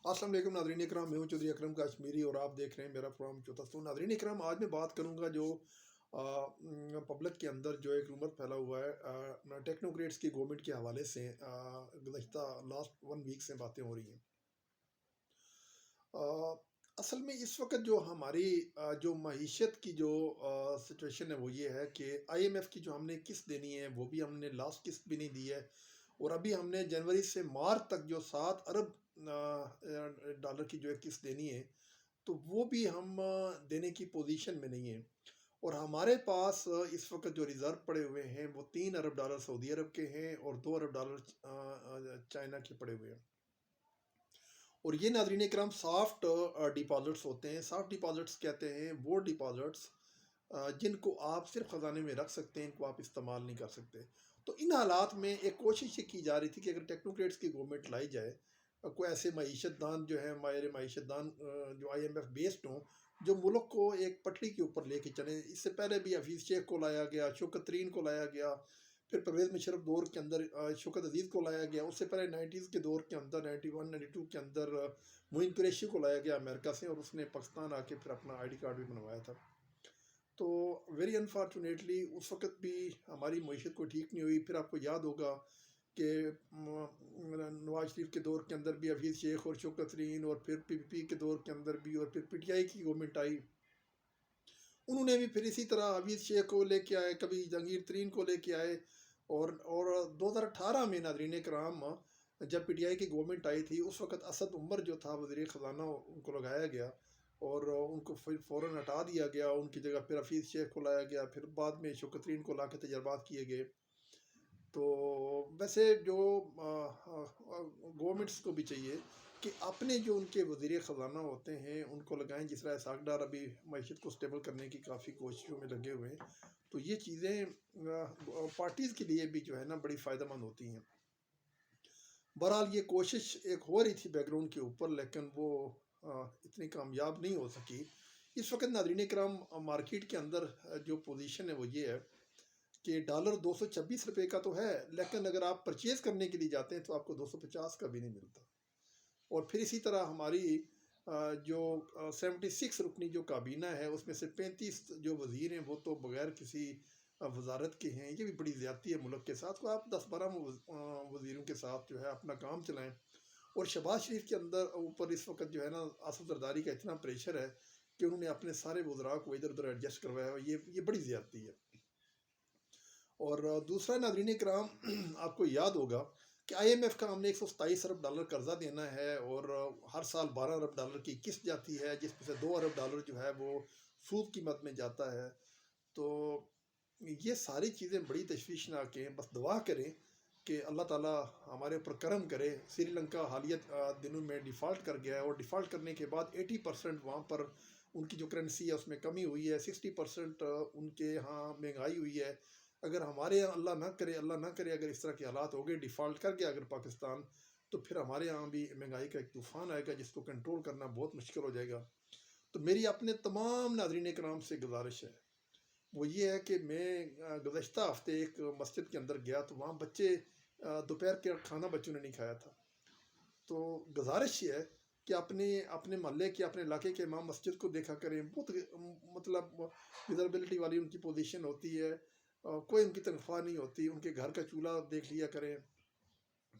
السلام علیکم ناظرین اکرام، میں ہوں چودھری اکرم کشمیری اور آپ دیکھ رہے ہیں میرا پروگرام چوتھا سو۔ ناظرین اکرام، آج میں بات کروں گا جو پبلک کے اندر جو ایک رومر پھیلا ہوا ہے ٹیکنوکریٹس کی گورنمنٹ کے حوالے سے، گزشتہ لاسٹ 1 ویک سے باتیں ہو رہی ہیں۔ اصل میں اس وقت جو ہماری جو معیشت کی جو سچویشن ہے وہ یہ ہے کہ IMF کی جو ہم نے قسط دینی ہے وہ بھی ہم نے لاسٹ قسط بھی نہیں دی ہے، اور ابھی ہم نے جنوری سے مارچ تک جو 7 ارب ڈالر کی جو ہے قسط دینی ہے، تو وہ بھی ہم دینے کی پوزیشن میں نہیں ہیں۔ اور ہمارے پاس اس وقت جو ریزرو پڑے ہوئے ہیں وہ 3 ارب ڈالر سعودی عرب کے ہیں اور 2 ارب ڈالر چائنا کے پڑے ہوئے ہیں۔ اور یہ ناظرین اکرام سافٹ ڈپازٹس ہوتے ہیں۔ سافٹ ڈپازٹس کہتے ہیں وہ ڈپازٹس جن کو آپ صرف خزانے میں رکھ سکتے ہیں، ان کو آپ استعمال نہیں کر سکتے۔ تو ان حالات میں ایک کوشش یہ کی جا رہی تھی کہ اگر ٹیکنوکریٹس کی گورنمنٹ لائی جائے، کوئی ایسے معیشت دان جو ہیں، ماہر معیشت دان جو IMF بیسڈ ہوں، جو ملک کو ایک پٹری کے اوپر لے کے چلیں۔ اس سے پہلے بھی حفیظ شیخ کو لایا گیا، شوکت ترین کو لایا گیا، پھر پرویز مشرف دور کے اندر شوکت عزیز کو لایا گیا، اس سے پہلے 90s کے دور کے اندر 91 92 کے اندر معین قریشی کو لایا گیا امریکہ سے، اور اس نے پاکستان آ کے پھر اپنا ID کارڈ بھی بنوایا تھا۔ تو ویری انفارچونیٹلی اس وقت بھی ہماری معیشت کو ٹھیک نہیں ہوئی۔ پھر آپ کو یاد ہوگا کہ نواز شریف کے دور کے اندر بھی حفیظ شیخ اور شوکت ترین، اور پھر PPP کے دور کے اندر بھی، اور پھر PTI کی گورنمنٹ آئی، انہوں نے بھی پھر اسی طرح حفیظ شیخ کو لے کے آئے، کبھی جہانگیر ترین کو لے کے آئے، اور 2018 میں ناظرین کرام جب PTI کی گورنمنٹ آئی تھی، اس وقت اسد عمر جو تھا وزیر خزانہ، ان کو لگایا گیا اور ان کو فوراً ہٹا دیا گیا، ان کی جگہ پھر حفیظ شیخ کو لایا گیا، پھر بعد میں شوکت ترین کو لا کے تجربات کیے گئے۔ تو ویسے جو گورنمنٹس کو بھی چاہیے کہ اپنے جو ان کے وزیر خزانہ ہوتے ہیں ان کو لگائیں، جس طرح اسحاق ڈار ابھی معیشت کو سٹیبل کرنے کی کافی کوششوں میں لگے ہوئے ہیں، تو یہ چیزیں پارٹیز کے لیے بھی جو ہے نا بڑی فائدہ مند ہوتی ہیں۔ بہرحال یہ کوشش ایک ہو رہی تھی بیک گراؤنڈ کے اوپر، لیکن وہ اتنی کامیاب نہیں ہو سکی۔ اس وقت ناظرین کرام مارکیٹ کے اندر جو پوزیشن ہے وہ یہ ہے کہ ڈالر 226 روپے کا تو ہے، لیکن اگر آپ پرچیز کرنے کے لیے جاتے ہیں تو آپ کو 250 کا بھی نہیں ملتا۔ اور پھر اسی طرح ہماری جو 76 رکنی جو کابینہ ہے، اس میں سے 35 جو وزیر ہیں وہ تو بغیر کسی وزارت کے ہیں۔ یہ بھی بڑی زیادتی ہے ملک کے ساتھ، کو آپ 10-12 وزیروں کے ساتھ جو ہے اپنا کام چلائیں۔ اور شہباز شریف کے اندر اوپر اس وقت جو ہے نا آصف زرداری کا اتنا پریشر ہے کہ انہوں نے اپنے سارے وزراء کو ادھر ادھر ایڈجسٹ کروایا ہے، یہ بڑی زیادتی ہے۔ اور دوسرا ناظرین کرام آپ کو یاد ہوگا کہ IMF کا ہم نے 127 ارب ڈالر قرضہ دینا ہے، اور ہر سال 12 ارب ڈالر کی قسط جاتی ہے، جس میں سے 2 ارب ڈالر جو ہے وہ سود قیمت میں جاتا ہے۔ تو یہ ساری چیزیں بڑی تشویشناک ہیں۔ بس دعا کریں کہ اللہ تعالیٰ ہمارے اوپر کرم کرے۔ سری لنکا حالیہ دنوں میں ڈیفالٹ کر گیا ہے، اور ڈیفالٹ کرنے کے بعد 80% وہاں پر ان کی جو کرنسی ہے اس میں کمی ہوئی ہے، 60% ان کے ہاں مہنگائی ہوئی ہے۔ اگر ہمارے یہاں اللہ نہ کرے اگر اس طرح کے حالات ہو گئے، ڈیفالٹ کر گیا اگر پاکستان، تو پھر ہمارے یہاں بھی مہنگائی کا ایک طوفان آئے گا جس کو کنٹرول کرنا بہت مشکل ہو جائے گا۔ تو میری اپنے تمام ناظرین کرام سے گزارش ہے، وہ یہ ہے کہ میں گزشتہ ہفتے ایک مسجد کے اندر گیا تو وہاں بچے دوپہر کے کھانا بچوں نے نہیں کھایا تھا۔ تو گزارش یہ ہے کہ اپنے محلے کے، اپنے علاقے کے امام مسجد کو دیکھا کریں۔ بہت مطلب ویزربلٹی والی ان کی پوزیشن ہوتی ہے، کوئی ان کی تنخواہ نہیں ہوتی، ان کے گھر کا چولہا دیکھ لیا کریں۔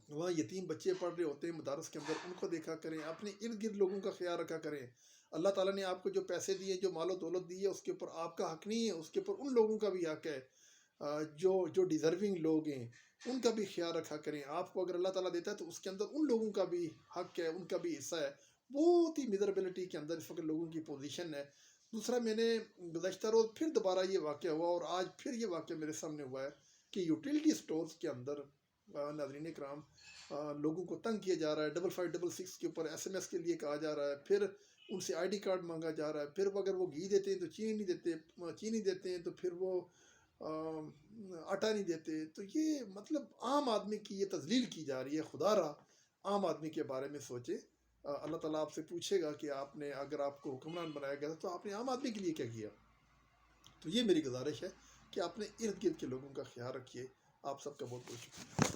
وہاں یتیم بچے پڑھ رہے ہوتے ہیں مدارس کے اندر، ان کو دیکھا کریں، اپنے ارد گرد لوگوں کا خیال رکھا کریں۔ اللہ تعالیٰ نے آپ کو جو پیسے دیے، جو مال و دولت دی ہے، اس کے اوپر آپ کا حق نہیں ہے، اس کے اوپر ان لوگوں کا بھی حق ہے جو ڈیزرونگ لوگ ہیں، ان کا بھی خیال رکھا کریں۔ آپ کو اگر اللہ تعالیٰ دیتا ہے تو اس کے اندر ان لوگوں کا بھی حق ہے، ان کا بھی حصہ ہے۔ بہت ہی میزربلٹی کے اندر اس وقت لوگوں کی پوزیشن ہے۔ دوسرا، میں نے گزشتہ روز پھر دوبارہ یہ واقعہ ہوا، اور آج پھر یہ واقعہ میرے سامنے ہوا ہے کہ یوٹیلیٹی سٹورز کے اندر ناظرین کرام لوگوں کو تنگ کیا جا رہا ہے۔ 5566 کے اوپر SMS کے لیے کہا جا رہا ہے، پھر ان سے ID کارڈ مانگا جا رہا ہے، پھر اگر وہ گھی دیتے ہیں تو چینی دیتے ہیں تو پھر وہ آٹا نہیں دیتے۔ تو یہ مطلب عام آدمی کی یہ تذلیل کی جا رہی ہے۔ خدا را عام آدمی کے بارے میں سوچے۔ اللہ تعالیٰ آپ سے پوچھے گا کہ آپ نے، اگر آپ کو حکمران بنایا گیا تو آپ نے عام آدمی کے لیے کیا کیا؟ تو یہ میری گزارش ہے کہ اپنے ارد گرد کے لوگوں کا خیال رکھیے۔ آپ سب کا بہت بہت شکریہ۔